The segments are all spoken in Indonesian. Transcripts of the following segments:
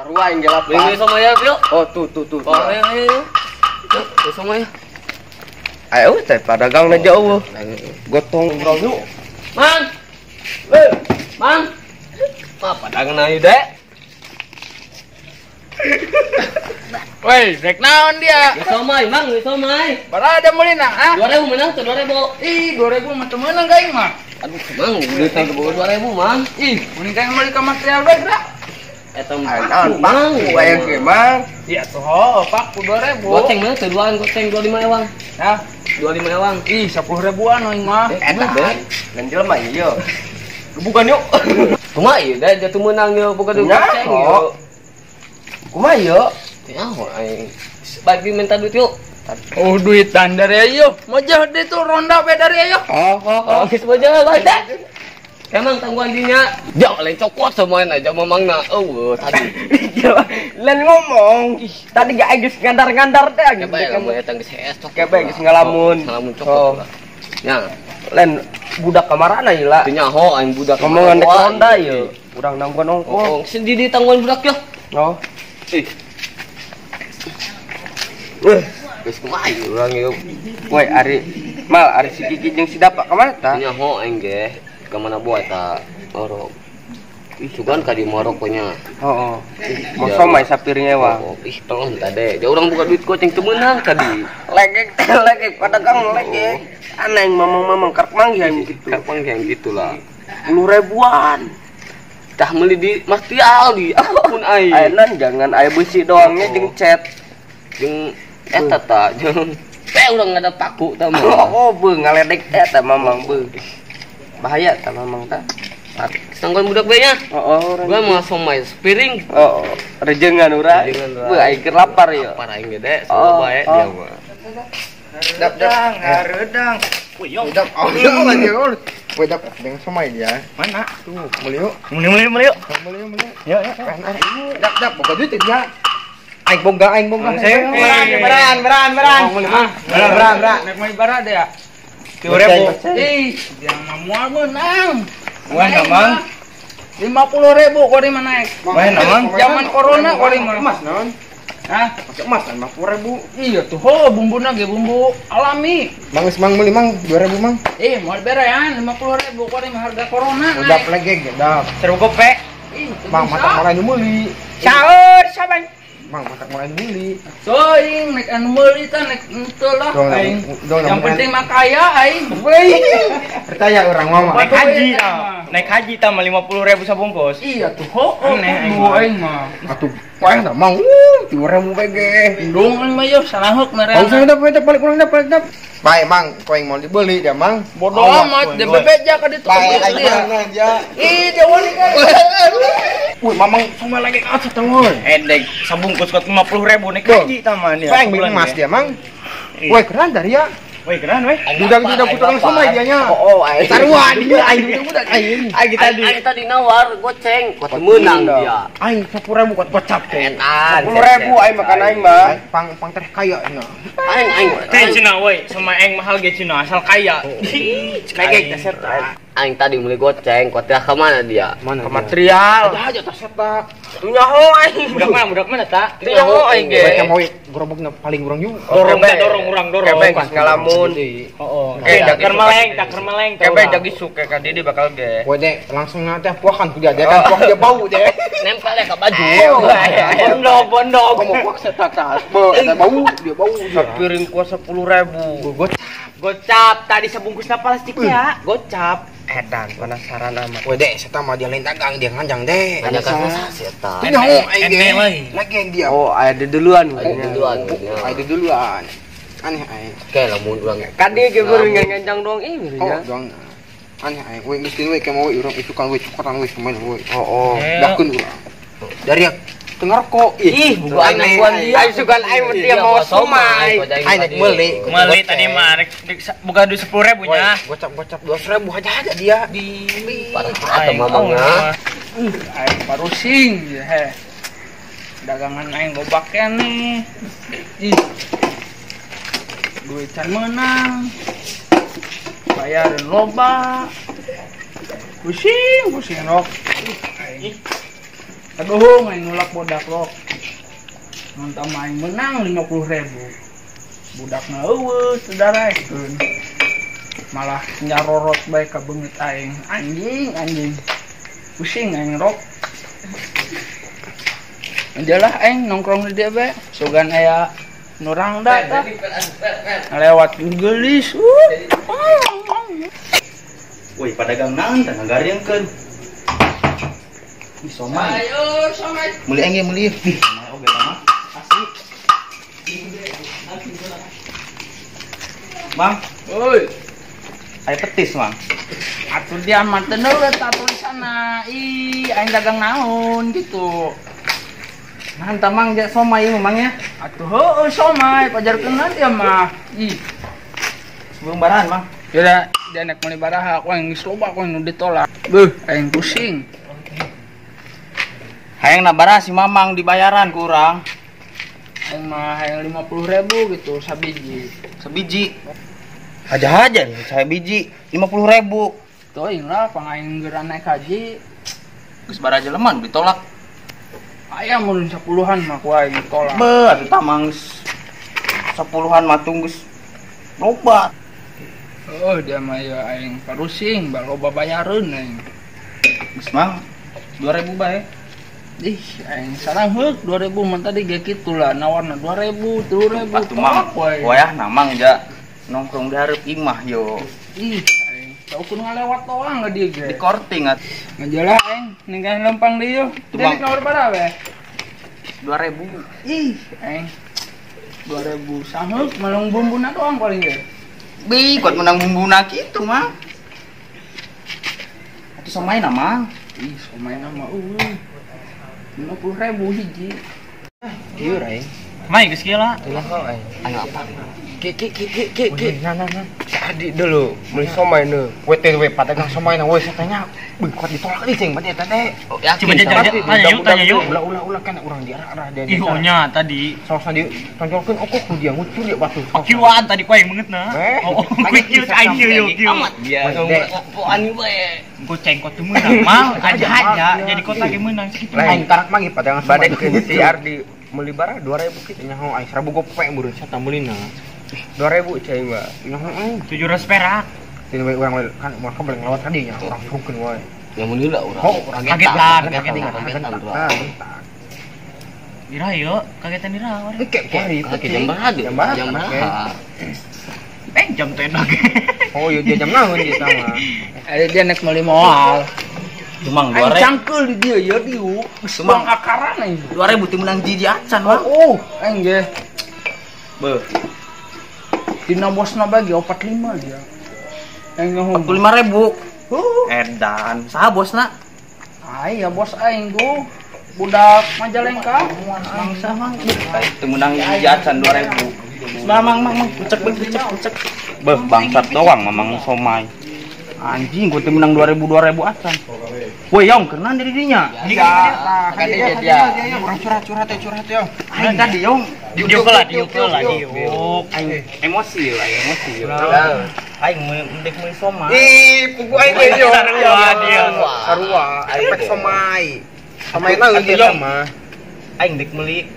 Sarua yang gelap. Beli sama ya, yuk. Oh, tuh. Oh, ayo. Yuk, sama ya. Ayo, teh pada gang na jauh. Gotong bro yuk. Mang. Mang. Apa dagang na Dek? Woi, rek naon dia? Somai, Mang, somai. Berada mulai na, ah? 2000 menang tuh 2000. Ih, 2000 mah temenan gaing mah. Aduh, Mang, duit tang 2000, Mang. Ih, mending kayak beli ke material baik dah. Eta Naon, Mang? Aya ge, Mang. Iya tuh, Pak, 2000. Goceng mana seduaan goceng 25 ewang. Nah, 25 ewang. ih 10 ribuan aing mah. Eta. Lain jelema ieu. Bukan yuk. Kumaha ieu da jatuh menang yeuh boga duit Nya, goceng kok. yeuh. Kumaha yuk? Ya, aing bagi minta duit yuk. Oh, duitan dari ayo. Mau jahat deh tuh ronda be dari ayo. Oh, geus baja lah da. Emang tangguhan dinya, jauh lain cokot semuanya aja mamangna. Tadi. Lain ngomong. Tadi gak geus ngandar-ngandar teh gitu. Coba ya lamun eta geus hees cokot. Kebe geus ngalamun. Ngalamun cokot. Ya, Lain budak kamarana ieu lah. teu nyaho aing budak. Ngomongan dek ronda ieu. Urang nangguan nongkrong. Oh, sendiri tangguhan budak ya. Oh. Ih. Geus kumaha ieu urang ieu. Woi, Ari si Kiki jeung si Dapak ka mana tah? Teu nyaho aing ge. Ka mana buat eta orok. Ih, sugan ka di Marokonya. Heeh. Mau somai sapirnya wah. Ih, tolong tade. Dia orang buka duit goceng teu meunang tadi. Legek pada gang legek. Aneh mamang karek manggih gitu. Kapan yang gitulah. 10 ribuan. Tah meuli di Mastial di apapun aing. Ayeuna jangan aya besi doangnya jeung cat. Jeung eta tah jeung urang ada paku tah mah. Oh, beuh ngaledek eta mamang beuh. Bahaya tah mamang tah. Sanggon budak bae nya. Heeh, Gua mau somai piring. oh, rejengan urang. Rejengan urang. Beuh aing keur lapar ya. Lapar aing gede, soal bae dia mah. Dap, ngaredang. Dap, lagi ul. Woi dap, dengan somai dia. Mana? Tuh, beli yuk. Muli yuk. Beli yuk. Ya. Dap, buka duit dia. Aing boga. Beran. Nek mau ibarat ya. 10.000. Ih, yang mau menang. Wah, namang 50.000 kok di mana naik. Wah, namang zaman corona kok di mana? Emas non. Hah? Emas kan 50.000. Iya tuh, ho bumbuna ge bumbu alami. Mang beli mang 2.000 mang. Mau berean 50.000 kok di harga corona. Udah legeg dap. Seru gope. Ih, Mang mata mulai meuli. Caur saban. Mang mata mulai meuli. Soing nek anu meuli teh nek henteu lah aing. Dong, Yang penting mah kaya aing. Percaya orang mama. Naik haji tah 50.000 sabungkus. Iya tuh, ho. Aneh aing mah. Atuh, poe enggak mau. 2.000 bege. Indung aing mah yo salahuk mere. Bang saya dapat balik kurang dapat. Baik, Mang, kau yang mau dibeli dia, Mang. Bodoh amat, dia bebeja ka ditu. Baik aja. Ih, dia wani kan. Wih, Mamang sama lagi aja tengol. Endek sabungkus kok 50.000 naik haji taman ya. Bang, beli emas dia, Mang. Woi, keren dari ya. Woi, keren weh. Udah putar sama dianya. Aing. Sarua dia, aing udah aing. Aing tadi nawar goceng, kok menang dia. Aing 10.000 kuat gocap teh. Etan. 10.000 aing makan aing mah. Pang teh kaya nya. Aing. Teh Cina woi, sama aing mahal ge Cina asal kaya. Legeg teh setan. Aing tadi mulai goceng, kok teh ka mana dia? Ke material. Aja tas setak. Nyaho aing. Budak mana ta? Nyaho aing ge. Baca mau gerobokna paling urang yuk. Dorong urang. Kebe geus ngalamun. Heeh. Takar meleng. Kebe jadi suke ka di bakal ge. Woi deh, langsung nanti puakan tuh dia kan puak dia bau deh. Nempel deh ka baju. Bondo. Kamu puak setak tas. Bau dia bau. Piring kuah 10.000. Gocap tadi sebungkusnya plastiknya. Gocap. Edan penasaran amat. Woi deh, saya mah dia lain dagang dia nganjang deh. Banyak kan eta. Tidak mau aing. Lagi dia. Oh, ada duluan. Ada duluan. Aneh aing. Kayak lamun urang. Kan dia ge beureung nganjang doang ih Oh, nya. doang. Aneh aing. Woi miskin woi kemo woi urang isukan woi cukuran woi semuanya woi. Oh. Dakeun urang. Dari tengah rokok. Ih, bukan nangguan dia. Aing sugan aing dia mau somai. Aing naik meuli. Meuli tadi mah buka duit 10.000 nya. Gocap 200.000 aja dia. Atau mamangnya. Aing parusing he. Dagangan aing gobaknya nih. Ih. Duitan menang. Bayaran loba. Pusing rok. Aduh, main nulak bodak rok. Nonton main menang 50.000. Budakna eueuh saudara ekeun. Malah nyarorot bae ka beungeut aing. Anjing. Pusing aing rok. Anjalah aing nongkrong di dieu bae. Sugan aya nurang da tah. Lewat gelis. Woi, padagang naon tah ngagareungkeun. Ih, somai. Ayo, somai. Meuli engge meuli. Ih, somai oge mah. Asli. Mang, Oi, aya petis, Mang. atuh dia mah teu neureut tulisanna. Ih, aing dagang naon gitu. Nah, tah Mang ja somai mah Mang ya. Atuh heueuh somai pajarkeunna dia mah. Ih, Sebelum barahan, Mang. yaudah dia nek meuli baraha aku yang geus loba aku nu ditolak. Beuh, aing pusing. Hayang na baraha si Mamang dibayaran ku urang. Aing mah hayang 50.000 gitu sabiji. Sebiji. Aja-aja nih, saya biji 50.000. Tuh aing lah pangaing geura naik haji. Geus baraha jeleman ditolak. Aya mun 10-an mah ku aing tolak. Beuh, atuh tamang 10-an mah tunggus loba. Oh, dia mah ya aing parusing baloba bayareun aing. Geus Mang 2.000 bae. Ih, aing sarang heuk 2.000 mah tadi ge kitu lah nawarna 2.000, 3.000 Atuh Mang, wayah namang ja nongkrong di hareup imah yo. Ih, aing saukeun ngalewat doang ka dieu ge. Di korting at Ngajalah aing ninggalin lempang dieu. Tuh, Bang. Jadi kawar baraha we? 2.000. Ih, aing 2.000 saheuk malung bumbuna doang paling ge. Bi, kuat menang bumbuna kitu mah. Atuh samaina Mang. Ih, somai nama 50.000 hiji. Ieu rai. Mai geus kieu lah. Anu apa? Ki. Nah. Adi dulu meuli somai nu. We teh we padagang somai na we satanya. Beuh, kuat ditolak deui cing bade eta teh. Coba tanya yuk. Ulah kan urang diarah dia. Ih, ohnya tadi. Saosna dieu tonjolkeun okok ku dia ngucur dia batu. Kieuan tadi ku yang beungeutna. Oh, Kieu aing kieu yuk. Dia ani bae. Engko cengkot teu meunang mah aja jadi kota ge meunang sakitu. Lain tarak mah padagang bade si Ardi meuli bara 2.000 kitu nyaho aing 1.000 gopek meureun sata meulina. 2.000 cai mah. Nyaho 700 perak. Tinu we urang kan moal boleh ngelawat ka dieu nya urang suruhkeun wae. Yang meuli lah urang. Oh, Kagetan. Ira yuk, kagetan ira. Kaki jam baraha? Jam teh enak. Oh, iya dia jam naon dia sama. Dia nek meuli moal. Cumang Aing 2.000. cangkeul di dieu ya diu. Bang akaran aing. 2.000 teu menang jiji acan mah. Oh, aing ge. Beuh, Dina bosna bagi 45 dia. Aing ngomong 45.000. Edan, saha bosna? Aya bos aing ku budak Majalengka. Mangsa mang. Teu menang jiji acan 2.000. Mang pucek. Beuh, bangsat doang mamang somai. Anjing, gua teu menang 2.000 acan. Woi, Yong, keunaan dari dinya? Kan dia. Urang curhat yo. Aing tadi, Yong. Diuk lah. Aing emosi yo. Aing mendek meuli somai. Ih, pugu aing ge yo. Sarua dia. Sarua, aing pek somai. Somai naon dia sama. Aing dek meuli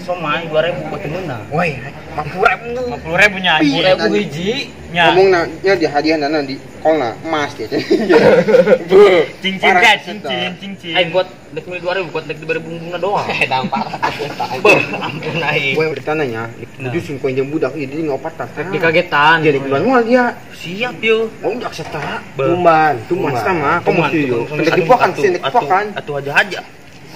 somai 2.000 buat meunang. Woi, 50.000 nya. 10.000 hiji. Nya. Ngomongna nya di hadiahna di kolna emas dia. Cincin kan, cincin. Aing buat dek meuli 2.000 buat dek dibere bungbungna doang. Dampak. Beuh, ampun aing. Woi bertananya, dusun koin jeung budak ieu di ngopat tah. Dikagetan. Jadi bulan moal dia. Siap yo. Oh, jak seta. Tumban Sama, Kumaha komo tuh. Pendek dipokan, sendek dipokan. Atuh aja.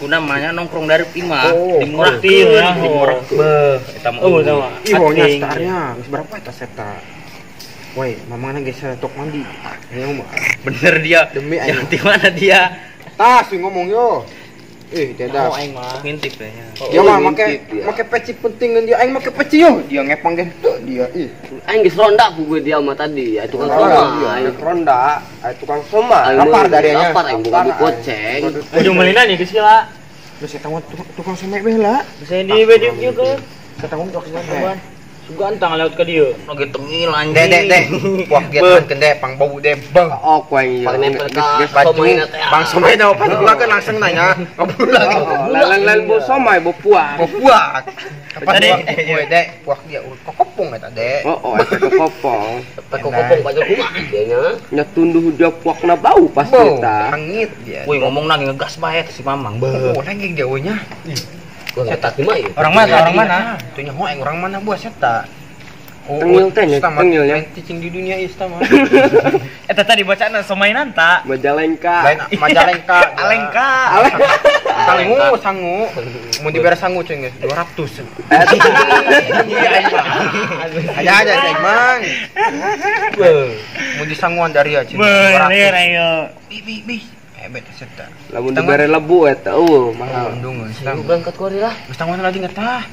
Ku namanya nongkrong dari imah, Oh, dimurahkeun, Beuh, eta mah. sama. Iwonya setarnya, geus berapa eta seta? Woi, mamangna geus tok mandi. Ayo mah. Bener dia. Demi aing. Yang di mana dia? Tas ngomong yo. Dia dah. Aing mah ngintip kayaknya. Dia mah make peci penting dia aing make peci yo. Dia ngepang ge dia. Ih. Aing geus ronda ku dia mah tadi, ya tukang Iya, somai. ronda, tukang somai. Aing Lapar mah dari nya. lapar aing bukan dikoceng. Ujung melina nih geus lah. Terus eta tukang somai bae lah. Bisa di baju kieu ke. Ketanggung jok sana. Gantang lewat ke dia. Lagi tengil anjing. Dek. Puak dia tahan dek, pang bau dek. Bang. Oh, kuai. Paling nempel ka Baju. somay na teh. Bang somay daw pas pulang kan langsung nanya. Pulang. Lalan bo somai bo puak. Puak. Pas puak dek, puak dia kokopong eta dek. Oh, eta kopong. Kopong baju kumaha dia nya. Nya tunduh dia puakna bau pasti Bau, ta. hangit dia. Wih ngomong lagi ngegas bae si Mamang. Oh, lagi dia nya. Gua ngetat di mah ya. Orang mana? Tuh nyaho aing orang mana buat eta. Tengil teh nya, tengilnya. Cicing di dunia ista mah. Eta tadi bacaan somainan ta. Majalengka. Lain Majalengka. Alengka. Sangu. Mun dibere sangu cuy geus 200. Aja cek mang. Mun disanguan dari aja. Bener ayo. Bi. Hebet eta. Lamun dibere lebu eta mahal. Undung geus. Lu berangkat ku lah. Geus tangan lagi ngetah.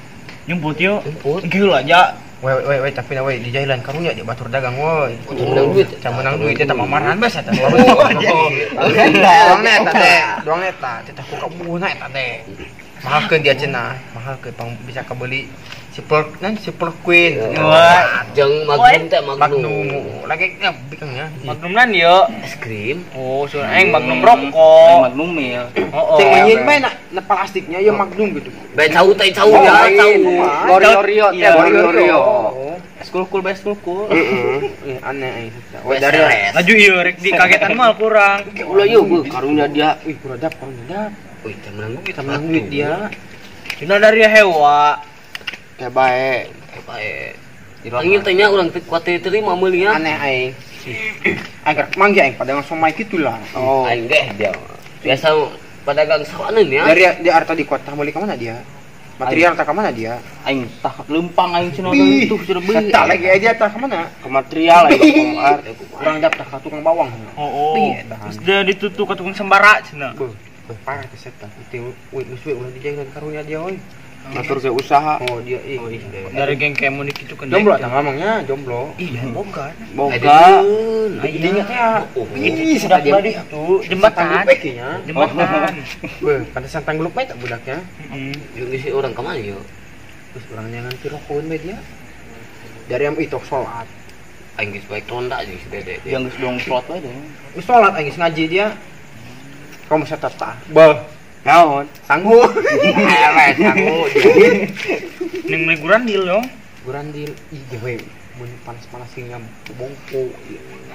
Nyumput yuk. Jemput. Gila aja. Weh tapi na weh di jahilan karunya dia batur dagang woi. Menang duit. Menang duit eta mamaran bes eta. Doang eta teh. Doang eta teh ku kabuhna eta teh. Mahalkeun dia cenah. Mahalkeun pang bisa kabeli si Queen. Wah, Jeung Magnum teh Magnum. Lagi ya bikangnya. Magnumnan yuk. Es krim. Oh, suruh aing Magnum rokok. Magnum mil. Cek nyin bae na plastiknya ya Magnum gitu. Bae cau teh cau ya, cau. Gorio teh Gorio. Skul best skul. Heeh. Aneh eta. Weh dari Laju ieu rek dikagetan mal kurang. Ulah yeuh karunya dia. ih kuradap kuradap. Wih, teh menang duit. Menang duit dia. Cina dari hewa. Kayak bae. Bae. Panggil teh nya urang teh kuat terima meuli nya. Aneh aing. Agar mangga aing pada somai kitu lah. Oh. Aing deh dia. Biasa pedagang sawaneun ya. Dari dia arta di kota meuli ka mana dia? Material tak ka mana dia? Aing tah lempang aing cenah Ih, itu sudah beli. Eta lagi aja tak ka mana? Ke material aing komar. Kurang dapet ka tukang bawang. Oh. Iya, dah. Terus dia ditutup ke tukang sembara cenah. Parah ke seta. Itu wih ulah dijahilan karunya dia euy. Ngatur ke usaha. Oh dia ih. Dari geng kemo gitu kan. Jomblo tah mamangnya, jomblo. Iya, boga. Boga. Dinya teh ya. Ih, Sudah dia beli tuh jembatan. Pekinya. Jembatan. Beuh, pantesan tanggluk bae tak budaknya. Jeung si urang ka mana yeuh? Terus orangnya nganti rokokeun bae dia. Dari yang itu salat. Aing geus baik tonda jeung si Dede. Yang geus dong slot wae deh. Wis salat aing geus ngaji dia. Kamu saya tata. Bah, Naon? sanggup. Ewe sanggup. Ning meguran deal dong. Gurandil ih dewe mun panas-panasnya bongko.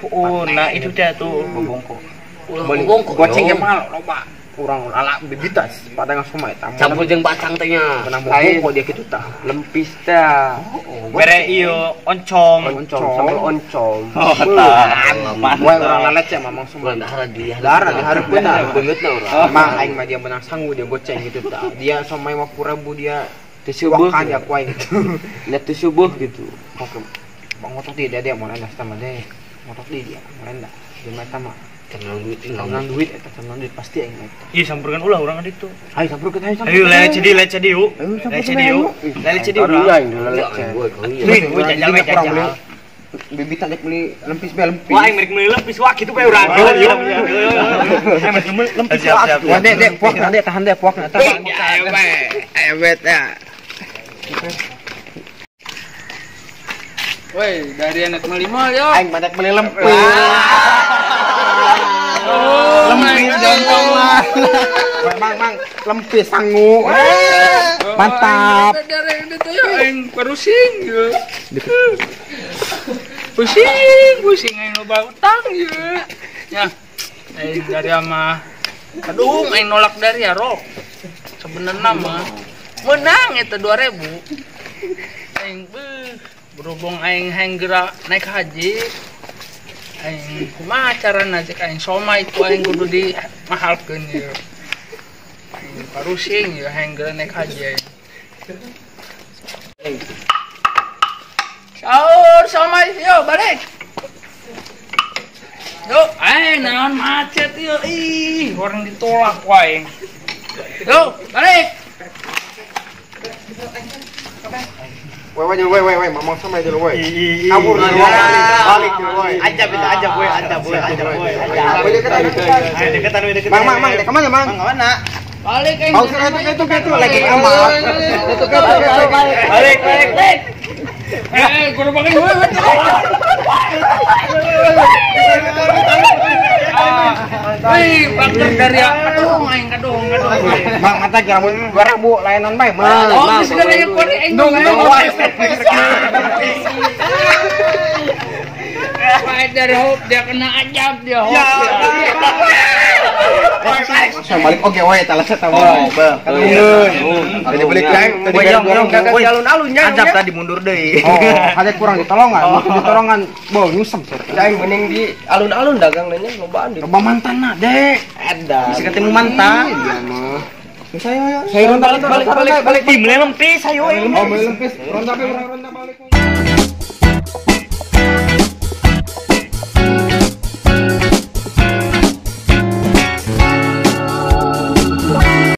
Oh, nah itu dia tuh. Bongko. Ulah Beli bongkok. goceng ge mal loba. Urang lala bibitas padang somai tah. Campur jeung bacang teh nya. Menang bongko dia kitu tah. Lempis teh. Bere ieu oncom. Oncom Sambal oncom. Oh, tah. Wah urang lalet ya mamang semua. Urang dahar di Dahar dihareupeun nah. beungeutna urang. Mang aing mah dia menang sanggup dia goceng gitu tah. Dia somai 50.000 dia Teu subuh. wakan ya kuai gitu. Lihat teu subuh gitu. Oke. Bang motor dia mau rendah sama deh. Motor dia mau rendah. Dia mah mah. Tenang duit Tenang duit eta tenang duit pasti aing mah. Iya, sampurkan ulah urang itu. Ayo sampurkeun ayo Ayo lele cedi yuk. Lele cedi yuk. Lele cedi urang. Aing lelet. Gue jajal we jajal. Bibit tak beli lempis be lempis. Wah, aing merek meuli lempis wah kitu bae urang. Yo. Aing merek meuli lempis wah. Wah dek puak dek tahan dek puak na. Ayo bae. Ayo bet ya. Woi, dari anak melima yo. Aing badak beli lempis. Lempis jompong mah. Mang lempis sangu. Mantap. Dari itu yo aing pusing yo. Pusing aing loba utang yo. Ya. Aing dari ama aduh aing nolak dari ya rok. Sebenarnya mah menang eta 2000. Aing berhubung aing gerak naik haji. Aing kumaha carana cek aing somai itu aing kudu di mahalkeun ieu. Aing parusing ya aing geura naik haji aing. Sahur somai yo balik. Yo, naon macet yo ih, orang ditolak wae. Yo, balik. Woi, mamang sama dulu woi. Kabur dulu. Balik dulu woi. Ajab itu ajab woi. Deketan we deketan. Mang, dek mana mang? Mana? Balik aing. Kau itu lagi amal. Balik. Kudu pakai gue. Faktor dari kadung aing kadung. Mang mata kira mun 2000 layanan bae, Mang. Oh, segala yang kuat aing dong. Baik dari hop dia kena ajab dia hop. Saya balik oke we talas eta mah. Tadi balik kae, tadi alun-alun nya. Ajab tadi mundur deui. Oh, ada kurang ditolongan, ditolongan bau nyusem sih. Aing mending di alun-alun dagang nanya lobaan di. Coba mantanna, Dek. Edan. Bisa ketemu mantan. Iya mah. Saya ronda Balik tim lempis ayo. Oh, lempis. Ronda balik.